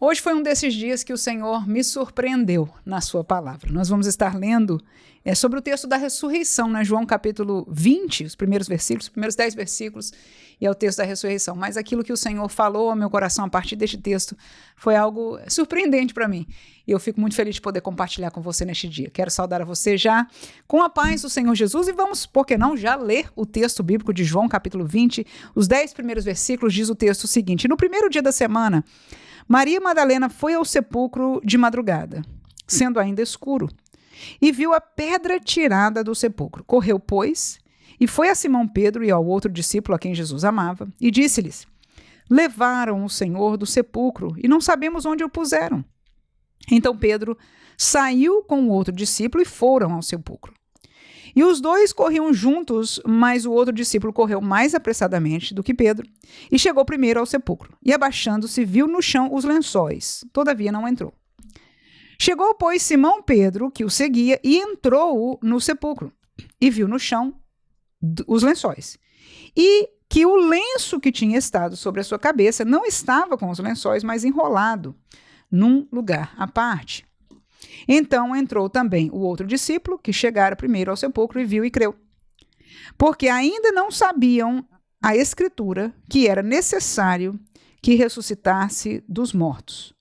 Hoje foi um desses dias que o Senhor me surpreendeu na sua palavra. Nós vamos estar lendo sobre o texto da ressurreição, né? João capítulo 20, os primeiros 10 versículos, e é o texto da ressurreição. Mas aquilo que o Senhor falou ao meu coração a partir deste texto foi algo surpreendente para mim. E eu fico muito feliz de poder compartilhar com você neste dia. Quero saudar a você já com a paz do Senhor Jesus e vamos, por que não, já ler o texto bíblico de João capítulo 20, os 10 primeiros versículos, diz o texto seguinte: no primeiro dia da semana, Maria Madalena foi ao sepulcro de madrugada, sendo ainda escuro, e viu a pedra tirada do sepulcro. Correu, pois, e foi a Simão Pedro e ao outro discípulo a quem Jesus amava, e disse-lhes: levaram o Senhor do sepulcro, e não sabemos onde o puseram. Então Pedro saiu com o outro discípulo e foram ao sepulcro. E os dois corriam juntos, mas o outro discípulo correu mais apressadamente do que Pedro e chegou primeiro ao sepulcro. E abaixando-se, viu no chão os lençóis. Todavia não entrou. Chegou, pois, Simão Pedro, que o seguia, e entrou no sepulcro e viu no chão os lençóis. E que o lenço que tinha estado sobre a sua cabeça não estava com os lençóis, mas enrolado num lugar à parte. Então entrou também o outro discípulo, que chegara primeiro ao sepulcro e viu e creu. Porque ainda não sabiam a Escritura que era necessário que ressuscitasse dos mortos.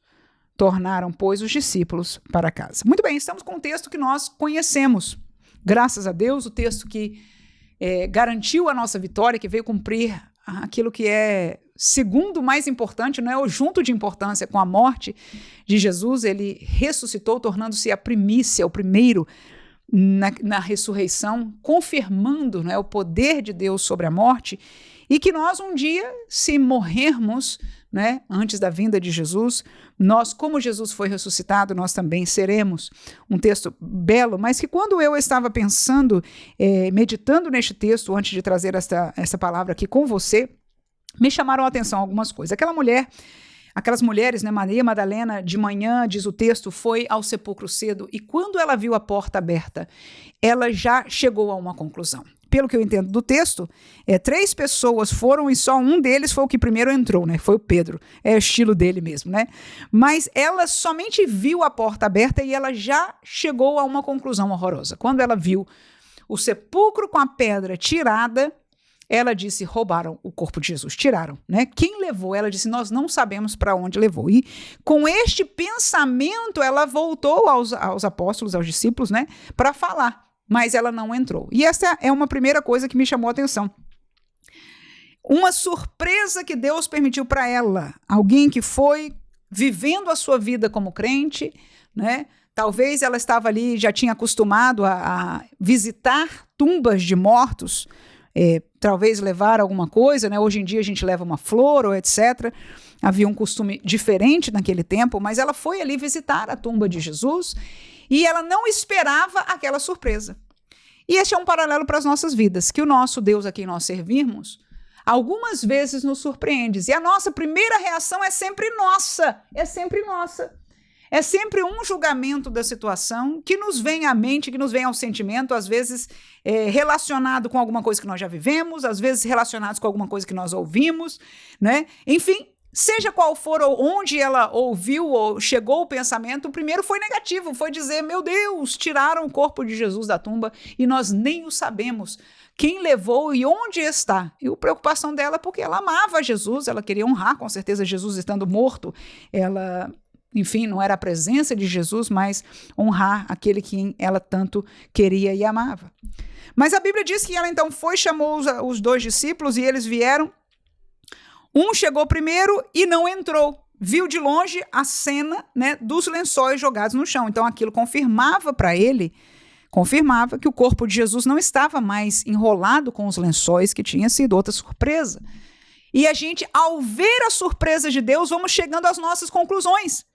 Tornaram, pois, os discípulos para casa. Muito bem, estamos com um texto que nós conhecemos. Graças a Deus, o texto que garantiu a nossa vitória, que veio cumprir aquilo que é segundo mais importante, não é o junto de importância com a morte de Jesus. Ele ressuscitou, tornando-se a primícia, o primeiro na ressurreição, confirmando, não é, o poder de Deus sobre a morte, e que nós um dia, se morrermos, né, antes da vinda de Jesus, nós, como Jesus foi ressuscitado, nós também seremos. Um texto belo, mas que quando eu estava pensando, meditando neste texto, antes de trazer essa palavra aqui com você, me chamaram a atenção algumas coisas. Aquelas mulheres, né, Maria Madalena, de manhã, diz o texto, foi ao sepulcro cedo, e quando ela viu a porta aberta, ela já chegou a uma conclusão. Pelo que eu entendo do texto, 3 pessoas foram e só um deles foi o que primeiro entrou, né? Foi o Pedro. É o estilo dele mesmo, né? Mas ela somente viu a porta aberta e ela já chegou a uma conclusão horrorosa. Quando ela viu o sepulcro com a pedra tirada, ela disse: roubaram o corpo de Jesus, tiraram, né? Quem levou? Ela disse: nós não sabemos para onde levou. E com este pensamento, ela voltou aos apóstolos, aos discípulos, né? Para falar. Mas ela não entrou. E essa é uma primeira coisa que me chamou a atenção. Uma surpresa que Deus permitiu para ela. Alguém que foi vivendo a sua vida como crente, né? Talvez ela estava ali, já tinha acostumado a visitar tumbas de mortos, talvez levar alguma coisa, né? Hoje em dia a gente leva uma flor ou etc. Havia um costume diferente naquele tempo, mas ela foi ali visitar a tumba de Jesus e ela não esperava aquela surpresa. E este é um paralelo para as nossas vidas, que o nosso Deus a quem nós servimos, algumas vezes nos surpreende. E a nossa primeira reação é sempre nossa, é sempre nossa. É sempre um julgamento da situação que nos vem à mente, que nos vem ao sentimento, às vezes relacionado com alguma coisa que nós já vivemos, às vezes relacionados com alguma coisa que nós ouvimos, né? Enfim, seja qual for ou onde ela ouviu ou chegou o pensamento, o primeiro foi negativo, foi dizer: meu Deus, tiraram o corpo de Jesus da tumba e nós nem o sabemos. Quem levou e onde está? E a preocupação dela, porque ela amava Jesus, ela queria honrar, com certeza, Jesus estando morto, ela... Enfim, não era a presença de Jesus, mas honrar aquele que ela tanto queria e amava. Mas a Bíblia diz que ela então foi, chamou os 2 discípulos e eles vieram. Um chegou primeiro e não entrou. Viu de longe a cena, né, dos lençóis jogados no chão. Então aquilo confirmava para ele, que o corpo de Jesus não estava mais enrolado com os lençóis, que tinha sido outra surpresa. E a gente, ao ver a surpresa de Deus, vamos chegando às nossas conclusões.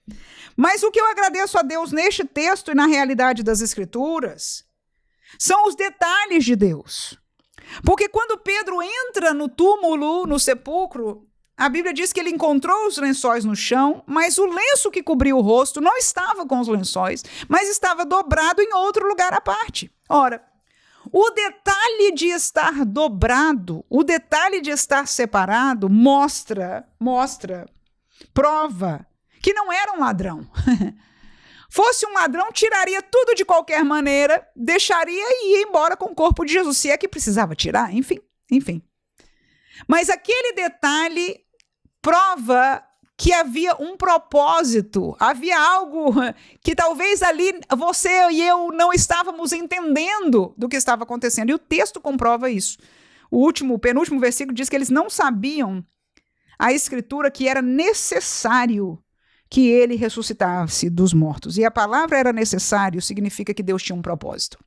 Mas o que eu agradeço a Deus neste texto e na realidade das Escrituras são os detalhes de Deus. Porque quando Pedro entra no túmulo, no sepulcro, a Bíblia diz que ele encontrou os lençóis no chão, mas o lenço que cobria o rosto não estava com os lençóis, mas estava dobrado em outro lugar à parte. Ora, o detalhe de estar dobrado, o detalhe de estar separado, prova que não era um ladrão. Fosse um ladrão, tiraria tudo de qualquer maneira, deixaria e ia embora com o corpo de Jesus, se é que precisava tirar, enfim. Mas aquele detalhe prova que havia um propósito, havia algo que talvez ali você e eu não estávamos entendendo do que estava acontecendo, e o texto comprova isso. O penúltimo versículo diz que eles não sabiam a escritura que era necessário que ele ressuscitasse dos mortos. E a palavra era necessário significa que Deus tinha um propósito.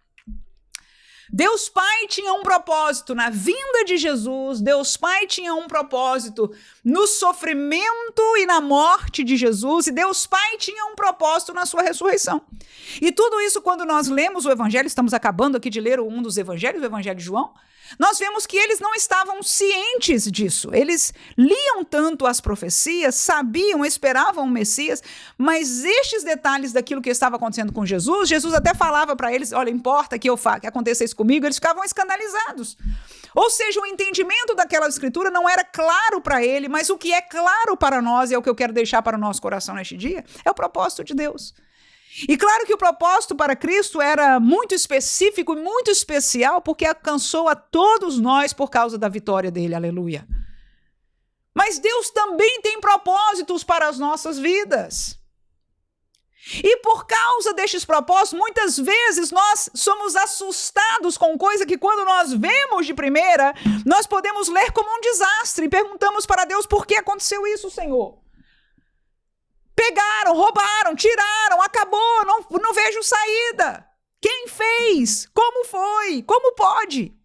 Deus Pai tinha um propósito na vinda de Jesus, Deus Pai tinha um propósito no sofrimento e na morte de Jesus, e Deus Pai tinha um propósito na sua ressurreição. E tudo isso, quando nós lemos o Evangelho, estamos acabando aqui de ler um dos Evangelhos, o Evangelho de João, nós vemos que eles não estavam cientes disso. Eles liam tanto as profecias, sabiam, esperavam o Messias, mas estes detalhes daquilo que estava acontecendo com Jesus, Jesus até falava para eles, olha, importa que aconteça isso comigo, eles ficavam escandalizados. Ou seja, o entendimento daquela escritura não era claro para ele, mas o que é claro para nós, e é o que eu quero deixar para o nosso coração neste dia, é o propósito de Deus. E claro que o propósito para Cristo era muito específico e muito especial, porque alcançou a todos nós por causa da vitória dele, aleluia. Mas Deus também tem propósitos para as nossas vidas. E por causa destes propósitos, muitas vezes nós somos assustados com coisa que quando nós vemos de primeira, nós podemos ler como um desastre e perguntamos para Deus, por que aconteceu isso, Senhor? Pegaram, roubaram, tiraram, acabou, não vejo saída. Quem fez? Como foi? Como pode?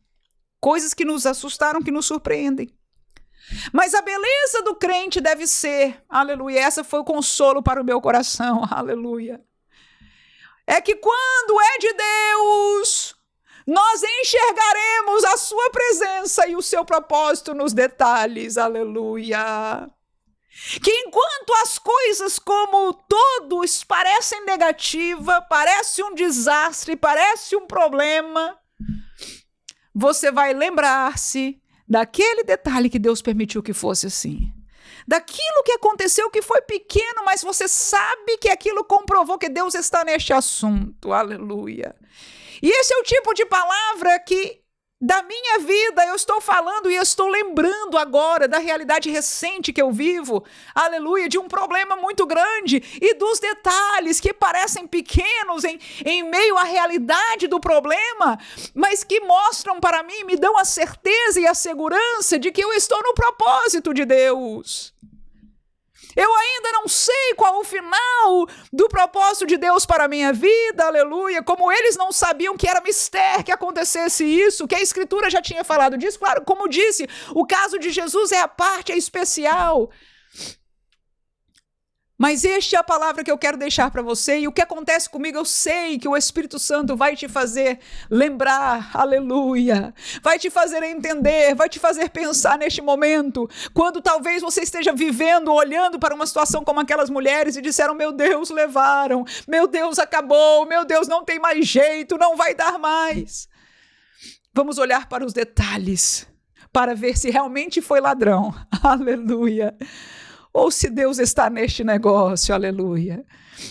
Coisas que nos assustaram, que nos surpreendem. Mas a beleza do crente deve ser, aleluia, essa foi o consolo para o meu coração, aleluia. É que quando é de Deus, nós enxergaremos a sua presença e o seu propósito nos detalhes, aleluia. Que enquanto as coisas como todos parecem negativas, parece um desastre, parece um problema, você vai lembrar-se daquele detalhe que Deus permitiu que fosse assim. Daquilo que aconteceu que foi pequeno, mas você sabe que aquilo comprovou que Deus está neste assunto, aleluia. E esse é o tipo de palavra que da minha vida eu estou falando e eu estou lembrando agora da realidade recente que eu vivo, aleluia, de um problema muito grande e dos detalhes que parecem pequenos em meio à realidade do problema, mas que mostram para mim, me dão a certeza e a segurança de que eu estou no propósito de Deus. Eu ainda não sei qual o final do propósito de Deus para a minha vida, aleluia, como eles não sabiam que era mistério que acontecesse isso, que a Escritura já tinha falado disso. Claro, como disse, o caso de Jesus é a parte, é especial. Mas esta é a palavra que eu quero deixar para você, e o que acontece comigo, eu sei que o Espírito Santo vai te fazer lembrar, aleluia, vai te fazer entender, vai te fazer pensar neste momento, quando talvez você esteja vivendo, olhando para uma situação como aquelas mulheres e disseram, meu Deus, levaram, meu Deus, acabou, meu Deus, não tem mais jeito, não vai dar mais. Vamos olhar para os detalhes, para ver se realmente foi ladrão, aleluia. Ou se Deus está neste negócio, aleluia.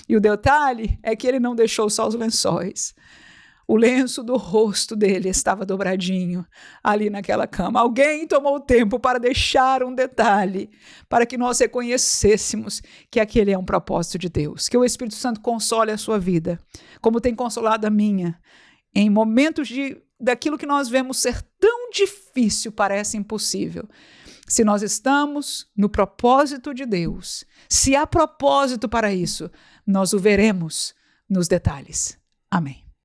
E o detalhe é que ele não deixou só os lençóis. O lenço do rosto dele estava dobradinho ali naquela cama. Alguém tomou o tempo para deixar um detalhe, para que nós reconhecêssemos que aquele é um propósito de Deus. Que o Espírito Santo console a sua vida, como tem consolado a minha, em momentos daquilo que nós vemos ser tão difícil, parece impossível. Se nós estamos no propósito de Deus, se há propósito para isso, nós o veremos nos detalhes. Amém.